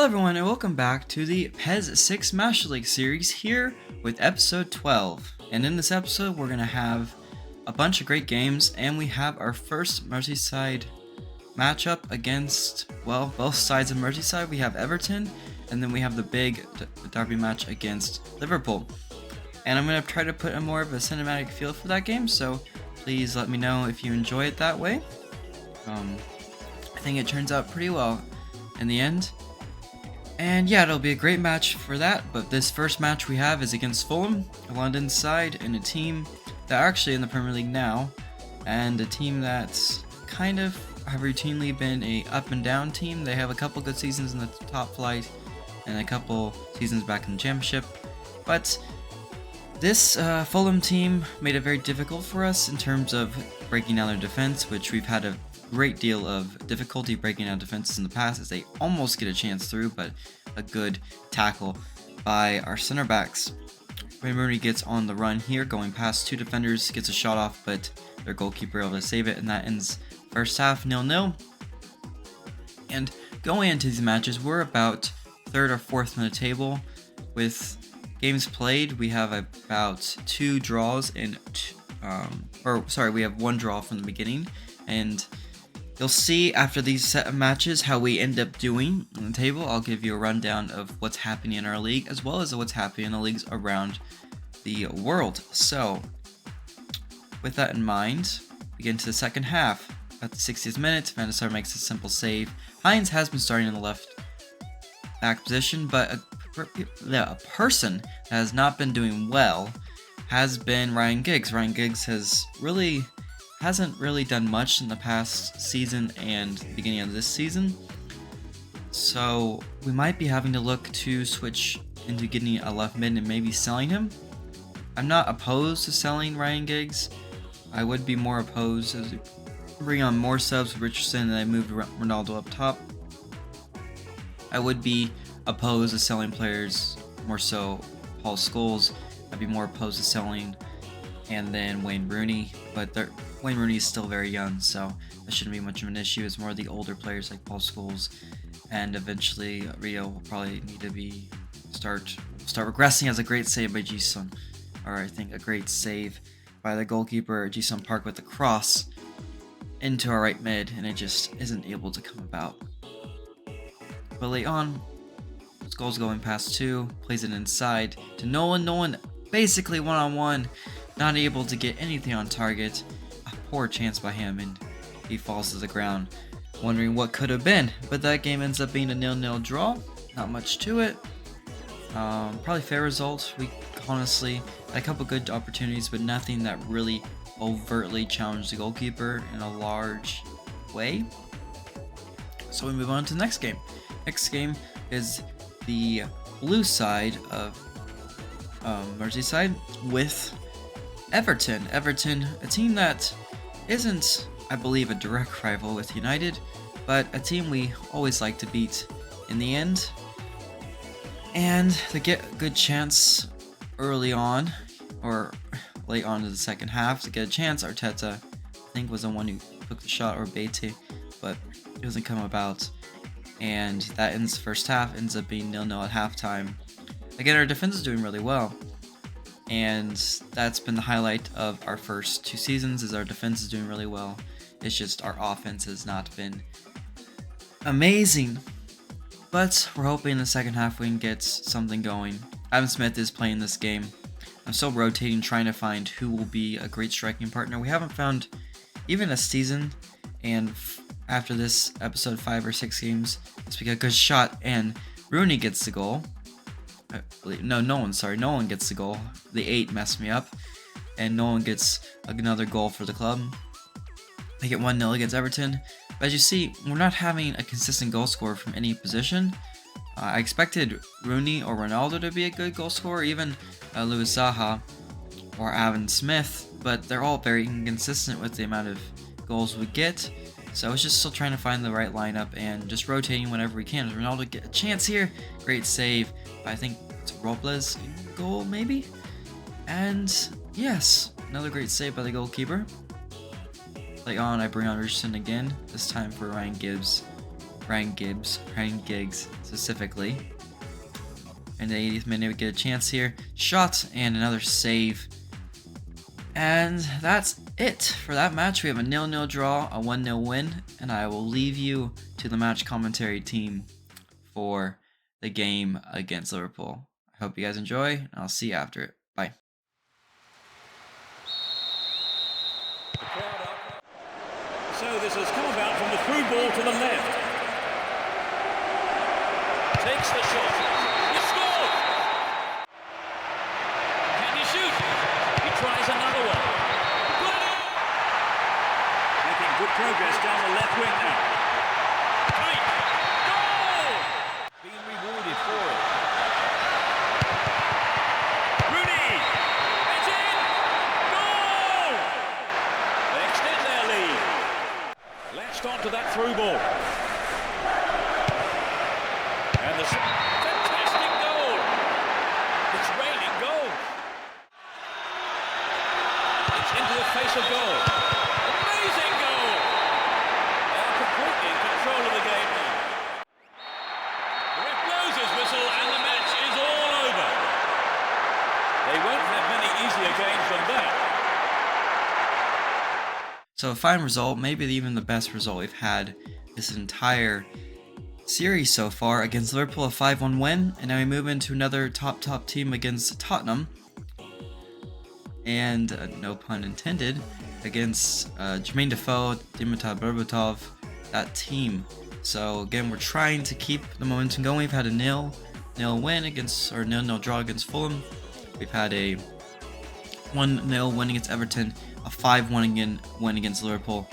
Hello everyone and welcome back to the PES 6 Master League series here with episode 12. And in this episode we're going to have a bunch of great games, and we have our first Merseyside matchup against, well, both sides of Merseyside. We have Everton, and then we have the big derby match against Liverpool. And I'm going to try to put a more of a cinematic feel for that game, so please let me know if you enjoy it that way. I think it turns out pretty well in the end. And yeah, it'll be a great match for that, but this first match we have is against Fulham, a London side, and a team that are actually in the Premier League now, and a team that's kind of have routinely been a up and down team. They have a couple good seasons in the top flight, and a couple seasons back in the Championship, but this Fulham team made it very difficult for us in terms of breaking down their defense, which we've had a great deal of difficulty breaking down defenses in the past, as they almost get a chance through, but a good tackle by our center backs. Wayne Rooney gets on the run here, going past two defenders, gets a shot off, but their goalkeeper able to save it, and that ends first half 0-0. And going into these matches, we're about third or fourth in the table. With games played, we have about two draws and we have one draw from the beginning, and you'll see after these set of matches how we end up doing on the table. I'll give you a rundown of what's happening in our league, as well as what's happening in the leagues around the world. So, with that in mind, we get into the second half. At the 60th minute, Van der Sar makes a simple save. Hines has been starting in the left back position, but a person that has not been doing well has been Ryan Giggs. Ryan Giggs hasn't really done much in the past season and the beginning of this season, so we might be having to look to switch into getting a left mid and maybe selling him. I'm not opposed to selling Ryan Giggs. I would be more opposed as we bring on more subs with Richardson and I moved Ronaldo up top. I would be opposed to selling players, more so Paul Scholes. I'd be more opposed to selling and then Wayne Rooney, but Wayne Rooney is still very young, so that shouldn't be much of an issue. It's more the older players like Paul Scholes, and eventually Rio will probably need to start regressing. As a great save by Ji-sung, or I think a great save by the goalkeeper Ji-sung Park with the cross into our right mid, and it just isn't able to come about. But late on, Scholes going past two, plays it inside to Nolan basically one-on-one, not able to get anything on target. A poor chance by him, and he falls to the ground, wondering what could have been. But that game ends up being a 0-0 draw. Not much to it. Probably fair result. We honestly had a couple good opportunities, but nothing that really overtly challenged the goalkeeper in a large way. So we move on to the next game. Next game is the blue side of Merseyside with Everton. Everton, a team that isn't, I believe, a direct rival with United, but a team we always like to beat in the end. And they get a good chance early on, or late on to the second half, to get a chance. Arteta, I think, was the one who took the shot, or Beatty, but it doesn't come about. And that ends the first half, ends up being 0-0 at halftime. Again, our defense is doing really well, and that's been the highlight of our first two seasons, is our defense is doing really well. It's just our offense has not been amazing, but we're hoping in the second half we can get something going. Adam Smith is playing this game. I'm still rotating, trying to find who will be a great striking partner. We haven't found even a season, and after this episode 5 or 6 games, let's pick a good shot, and Rooney gets the goal. Nolan gets the goal. The 8 messed me up, and Nolan gets another goal for the club. They get 1-0 against Everton. But as you see, we're not having a consistent goal scorer from any position. I expected Rooney or Ronaldo to be a good goal scorer, even Louis Zaha or Adam Smith, but they're all very inconsistent with the amount of goals we get. So I was just still trying to find the right lineup and just rotating whenever we can. Ronaldo get a chance here. Great save. I think it's Robles goal, maybe? And yes, another great save by the goalkeeper. Late on, I bring on Richardson again, this time for Ryan Gibbs. Ryan Giggs specifically. In the 80th minute, we get a chance here. Shot and another save. And that's it for that match. We have a 0-0 draw, a 1-0 win, and I will leave you to the match commentary team for the game against Liverpool. I hope you guys enjoy, and I'll see you after it. Bye. So this has come about from the through ball to the left. Takes the shot. He scored! Can he shoot? He tries another one. Got it! Making good progress down the left wing now. Tight! Goal! Being rewarded for it. Rooney! It's in! Goal! They extend their lead. Latched onto that through ball. And the fantastic goal. It's raining goals. It's into the face of goal. Amazing goal. They are completely in control of the game now. The ref blows his whistle and the match is all over. They won't have many easier games than that. So a fine result, maybe even the best result we've had this entire series so far against Liverpool, a 5-1 win, and now we move into another top team against Tottenham, and no pun intended, against Jermaine Defoe, Dimitar Berbatov, that team. So again, we're trying to keep the momentum going. We've had a 0-0 win against, or 0-0 draw against Fulham. We've had a 1-0 win against Everton, a 5-1 win against Liverpool,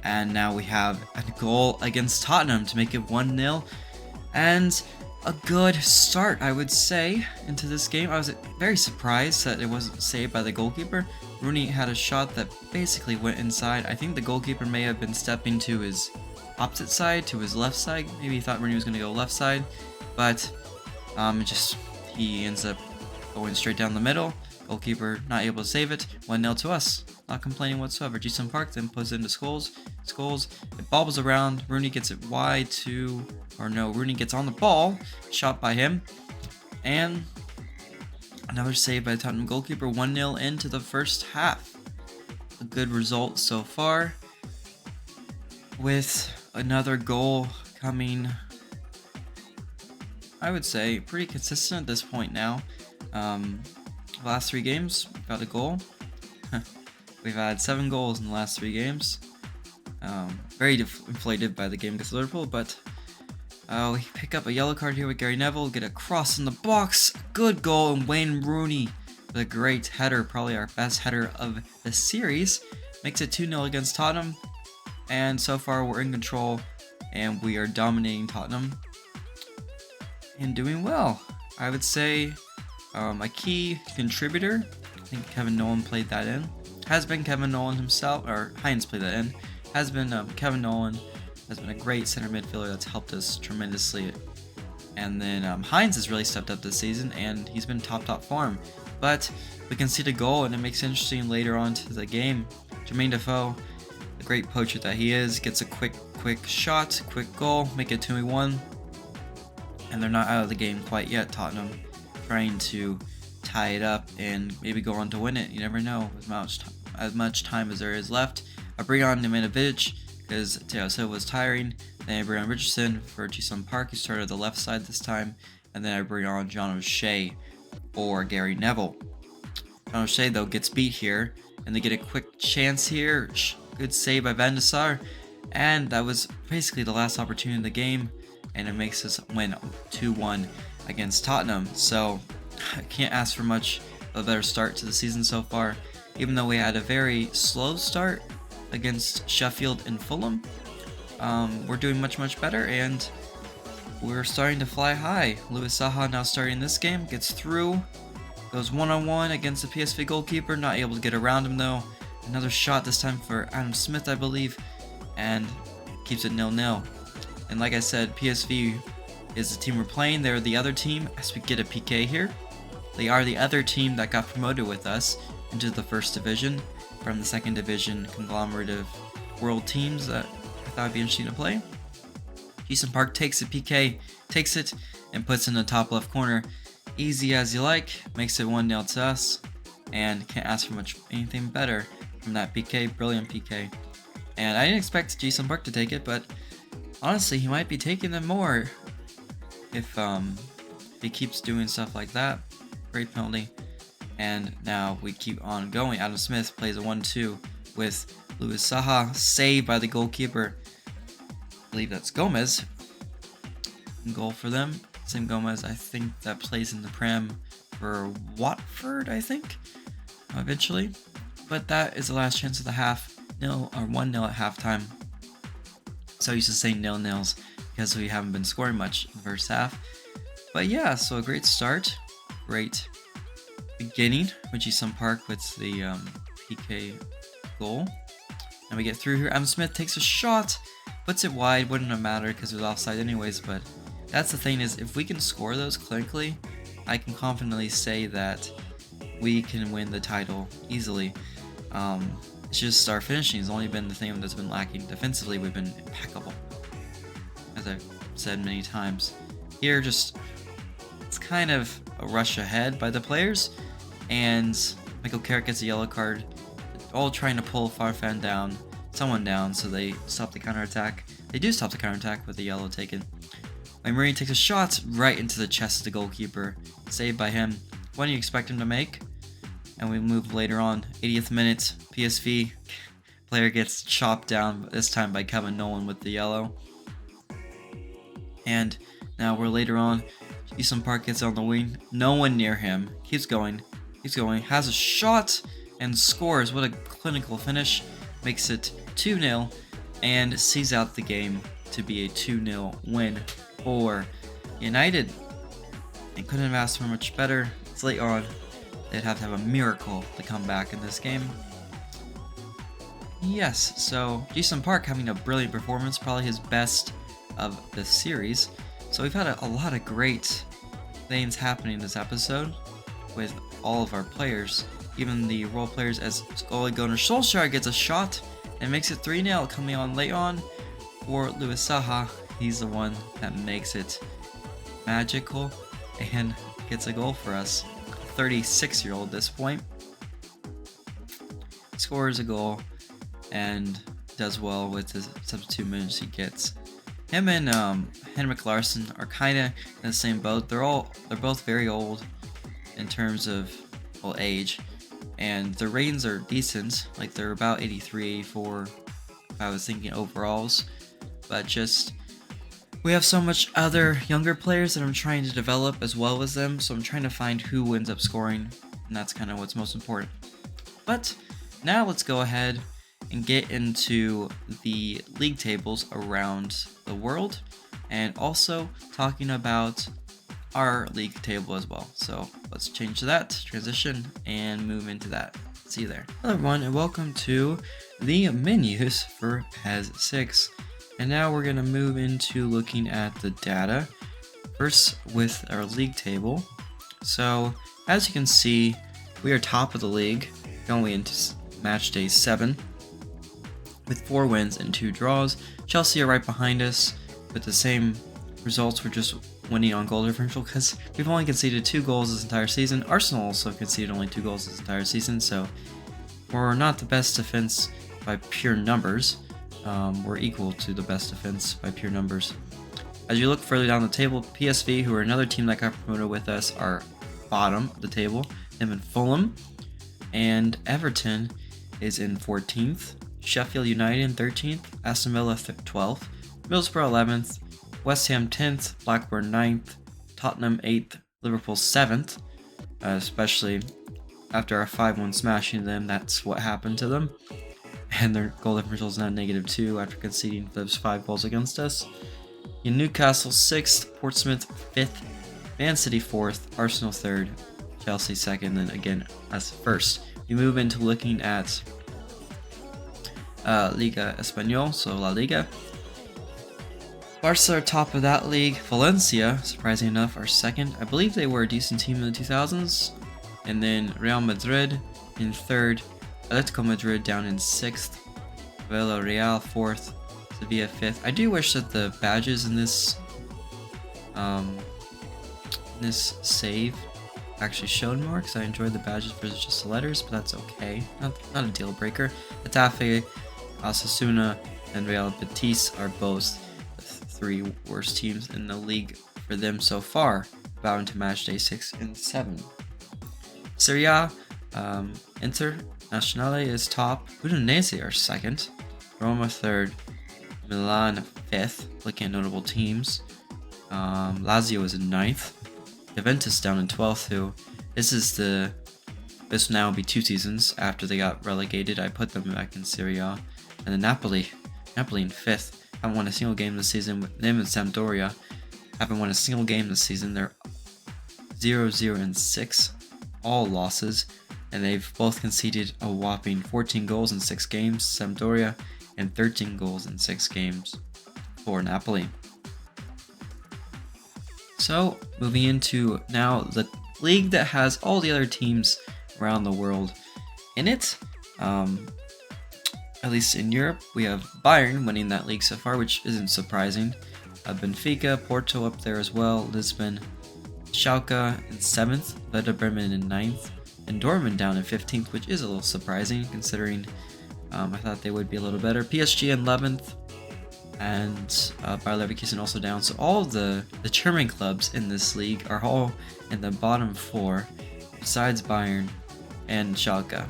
and now we have a goal against Tottenham to make it 1-0, and a good start, I would say, into this game. I was very surprised that it wasn't saved by the goalkeeper. Rooney had a shot that basically went inside. I think the goalkeeper may have been stepping to his opposite side, to his left side. Maybe he thought Rooney was going to go left side, but he ends up going straight down the middle. Goalkeeper not able to save it. 1-0 to us. Not complaining whatsoever. Jason Park then puts it into Scholes. It bobbles around. Rooney gets it wide to, Rooney gets on the ball. Shot by him. And another save by the Tottenham goalkeeper. 1-0 into the first half. A good result so far. With another goal coming, I would say, pretty consistent at this point now. Last 3 games, we've got a goal. We've had 7 goals in the last 3 games. Very inflated by the game against Liverpool, but we pick up a yellow card here with Gary Neville, get a cross in the box, good goal, and Wayne Rooney with a great header, probably our best header of the series, makes it 2-0 against Tottenham, and so far we're in control, and we are dominating Tottenham, and doing well. I would say a key contributor, I think Kevin Nolan played that in, has been Kevin Nolan himself, or Heinz played that in, has been Kevin Nolan, has been a great center midfielder that's helped us tremendously. And then Heinz has really stepped up this season, and he's been top form. But we can see the goal, and it makes it interesting later on to the game. Jermaine Defoe, the great poacher that he is, gets a quick shot, quick goal, make it 2-1. And they're not out of the game quite yet, Tottenham, trying to tie it up and maybe go on to win it. You never know as much time as there is left. I bring on Nemanja because Thiago Silva was tiring. Then I bring on Richardson for Jason Park, who started the left side this time. And then I bring on John O'Shea or Gary Neville. John O'Shea, though, gets beat here, and they get a quick chance here. Good save by Van der Sar. And that was basically the last opportunity in the game, and it makes us win 2-1 against Tottenham. So I can't ask for much of a better start to the season so far, even though we had a very slow start against Sheffield and Fulham. We're doing much better, and we're starting to fly high. Louis Saha now starting this game, gets through, goes one-on-one against the PSV goalkeeper, not able to get around him though. Another shot, this time for Adam Smith, I believe, and keeps it 0-0. And like I said, PSV is the team we're playing. They're the other team, as we get a PK here. They are the other team that got promoted with us into the first division from the second division conglomerate of world teams that I thought would be interesting to play. Jason Park takes the PK, takes it, and puts it in the top left corner. Easy as you like, makes it 1-0 to us, and can't ask for anything better from that PK. Brilliant PK. And I didn't expect Jason Park to take it, but honestly, he might be taking them more if he keeps doing stuff like that. Great penalty. And now we keep on going. Adam Smith plays a 1-2 with Luis Saha, saved by the goalkeeper. I believe that's Gomez. Goal for them. Same Gomez, I think, that plays in the Prem for Watford, I think, eventually. But that is the last chance of the half. 1-0 at halftime. So I used to say 0-0s because we haven't been scoring much in the first half. But yeah, so a great start. Great beginning with Jason Park with the PK goal. And we get through here. Adam Smith takes a shot, puts it wide. Wouldn't have mattered because it was offside anyways, but that's the thing, is if we can score those clinically, I can confidently say that we can win the title easily. It's just our finishing has only been the thing that's been lacking. Defensively, we've been impeccable, as I've said many times. Here, it's kind of a rush ahead by the players, and Michael Carrick gets a yellow card, all trying to pull someone down, so they stop the counterattack. They do stop the counterattack with the yellow taken. Marine takes a shot right into the chest of the goalkeeper, saved by him. What do you expect him to make? And we move later on. 80th minute, PSV player gets chopped down, this time by Kevin Nolan with the yellow. And now we're later on. Jason Park gets on the wing. No one near him. Keeps going. Has a shot and scores. What a clinical finish. Makes it 2-0 and sees out the game to be a 2-0 win for United. They couldn't have asked for much better. It's late on. They'd have to have a miracle to come back in this game. Yes, so Jason Park having a brilliant performance, probably his best of the series. So we've had a lot of great things happening this episode with all of our players, even the role players, as Ole Gunnar Solskjaer gets a shot and makes it 3-0 coming on late on for Luis Saha. He's the one that makes it magical and gets a goal for us. 36-year-old at this point. Scores a goal and does well with the substitute minutes he gets. Him and Henrik Larsson are kind of in the same boat. They're both very old in terms of age, and their ratings are decent. Like, they're about 83, 84 if I was thinking overalls. But just, we have so much other younger players that I'm trying to develop as well as them, so I'm trying to find who ends up scoring, and that's kind of what's most important. But now let's go ahead and get into the league tables around the world, and also talking about our league table as well. So let's change that, transition, and move into that. See you there. Hello everyone, and welcome to the menus for PES 6. And now we're going to move into looking at the data, first with our league table. So as you can see, we are top of the league going into match day 7 with 4 wins and 2 draws. Chelsea are right behind us with the same results. We're just winning on goal differential because we've only conceded 2 goals this entire season. Arsenal also conceded only 2 goals this entire season, so we're not the best defense by pure numbers. We're equal to the best defense by pure numbers. As you look further down the table, PSV, who are another team that got promoted with us, are bottom of the table. Them and Fulham. And Everton is in 14th. Sheffield United in 13th. Aston Villa 12th. Middlesbrough 11th. West Ham 10th. Blackburn 9th. Tottenham 8th. Liverpool 7th. Especially after our 5-1 smashing them, that's what happened to them. And their goal differential is now -2 after conceding those 5 goals against us. In Newcastle 6th, Portsmouth 5th, Man City 4th, Arsenal 3rd, Chelsea 2nd, then again as 1st. We move into looking at Liga Español, so La Liga. Barca are top of that league. Valencia, surprisingly enough, are 2nd. I believe they were a decent team in the 2000s. And then Real Madrid in 3rd. Atletico Madrid down in 6th, Villarreal 4th, to be a 5th. I do wish that the badges in this save actually showed more, because I enjoyed the badges versus just the letters, but that's okay. Not a deal breaker. Getafe, Osasuna, and Real Betis are both the 3 worst teams in the league for them so far, bound to match day 6 and 7. Serie A, Internazionale is top, Udinese are 2nd, Roma 3rd, Milan 5th, looking at notable teams. Lazio is in 9th, Juventus down in 12th, who this will now be 2 seasons after they got relegated. I put them back in Serie A. And then Napoli in 5th, haven't won a single game this season. With them and Sampdoria haven't won a single game this season. They're 0-0-6, all losses, and they've both conceded a whopping 14 goals in 6 games, Sampdoria, and 13 goals in 6 games for Napoli. So, moving into now the league that has all the other teams around the world in it. At least in Europe, we have Bayern winning that league so far, which isn't surprising. Benfica, Porto up there as well, Lisbon, Schalke in 7th, Werder Bremen in 9th, and Dortmund down in 15th, which is a little surprising considering I thought they would be a little better. PSG in 11th, and Bayer Leverkusen also down. So all the German clubs in this league are all in the bottom 4, besides Bayern and Schalke.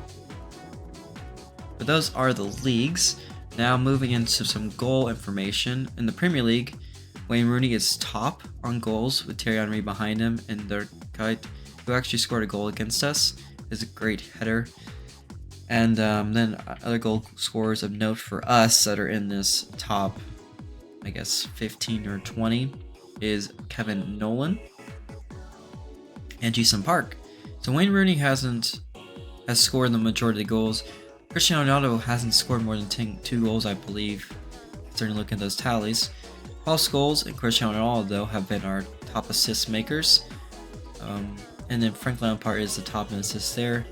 But those are the leagues. Now moving into some goal information. In the Premier League, Wayne Rooney is top on goals with Thierry Henry behind him, and Derkite, who actually scored a goal against us, is a great header. And then other goal scorers of note for us that are in this top, I guess 15 or 20, is Kevin Nolan and Jason Park. So Wayne Rooney has scored the majority of the goals. Cristiano Ronaldo hasn't scored more than 2 goals, I believe, starting to look at those tallies. Paul Scholes and Cristiano Ronaldo have been our top assist makers. And then Frank Lampard is the top in assists there.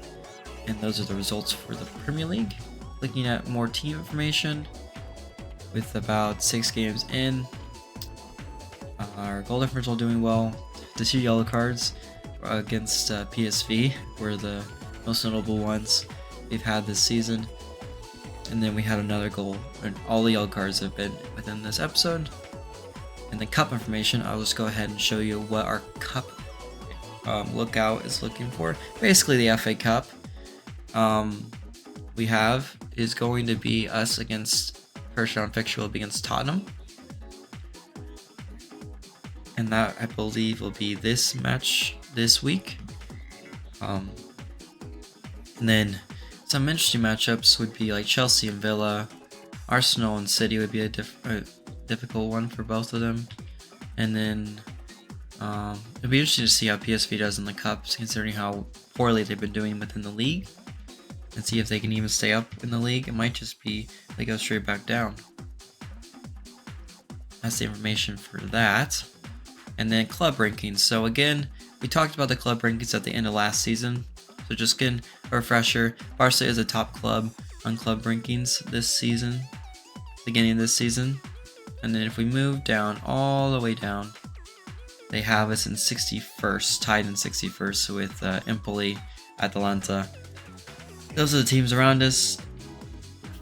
And those are the results for the Premier League. Looking at more team information, with about 6 games in, our goal differential doing well. The 2 yellow cards against PSV were the most notable ones we've had this season. And then we had another goal, and all the yellow cards have been within this episode. And the cup information, I'll just go ahead and show you what our cup lookout is looking for. Basically the FA Cup we have is going to be us against, first round fixture will be against Tottenham. And that, I believe, will be this match this week. And then some interesting matchups would be like Chelsea and Villa, Arsenal and City would be a difficult one for both of them. And then it'd be interesting to see how PSV does in the Cups, considering how poorly they've been doing within the league, and see if they can even stay up in the league. It might just be they go straight back down. That's the information for that. And then club rankings. So again, we talked about the club rankings at the end of last season. So just getting a refresher, Barca is a top club on club rankings this season, beginning of this season. And then if we move down, all the way down, they have us in 61st, tied in 61st with Empoli, Atalanta. Those are the teams around us.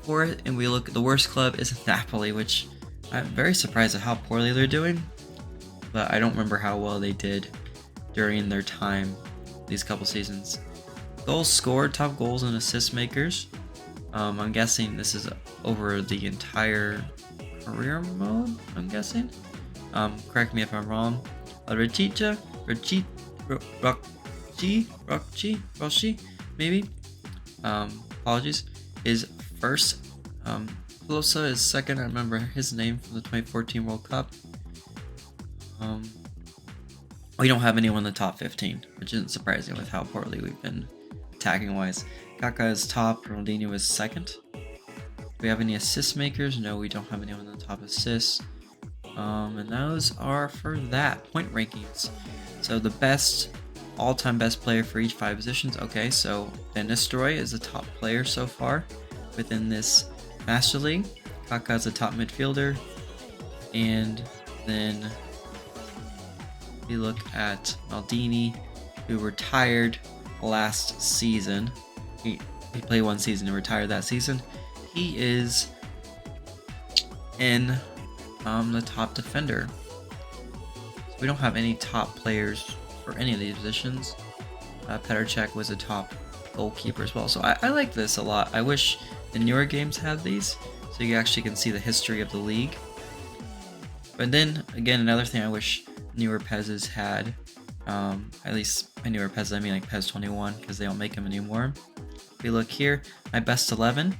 Fourth, and we look at the worst club is Napoli, which I'm very surprised at how poorly they're doing. But I don't remember how well they did during their time these couple seasons. Goals scored, top goals and assist makers. I'm guessing this is over the entire career mode, I'm guessing. Correct me if I'm wrong. Rochi, maybe. Apologies. Is first. Pelosa is second. I remember his name from the 2014 World Cup. We don't have anyone in the top 15, which isn't surprising with how poorly we've been attacking wise. Kaká is top. Ronaldinho is second. Do we have any assist makers? No, we don't have anyone in the top assists. And those are for that. Point rankings. So the best, all-time best player for each 5 positions. Okay, so Van Nistelrooy is the top player so far within this Master League. Kaka's a top midfielder. And then we look at Maldini, who retired last season. He played one season and retired that season. He is in the top defender. So we don't have any top players for any of these positions. Petr Cech was a top goalkeeper as well. So I like this a lot. I wish the newer games had these, so you actually can see the history of the league. But then again, another thing I wish newer PESs had, at least by newer PES I mean like PES 21, because they don't make them anymore. If we look here, my best 11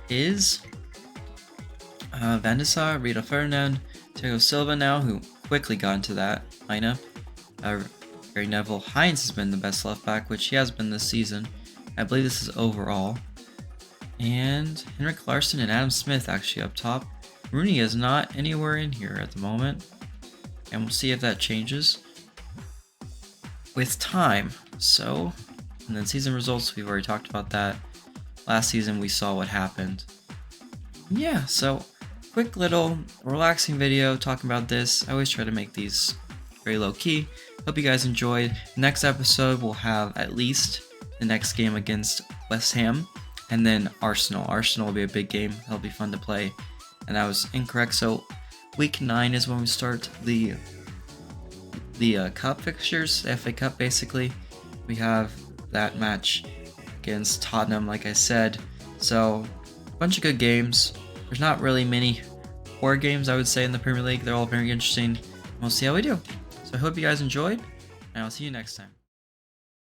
is Van de Sar, Rita Ferdinand, Thiago Silva now, who quickly got into that lineup. Gary Neville Hines has been the best left back, which he has been this season. I believe this is overall. And Henrik Larsson and Adam Smith actually up top. Rooney is not anywhere in here at the moment, and we'll see if that changes with time. So, and then season results, we've already talked about that. Last season we saw what happened. Yeah, so quick little relaxing video talking about this. I always try to make these very low key. Hope you guys enjoyed. Next episode we'll have at least the next game against West Ham, and then Arsenal. Arsenal will be a big game. It'll be fun to play. And that was incorrect. So week 9 is when we start the cup fixtures, the FA Cup basically. We have that match against Tottenham, like I said. So a bunch of good games. There's not really many poor games, I would say, in the Premier League. They're all very interesting. We'll see how we do. So I hope you guys enjoyed, and I'll see you next time.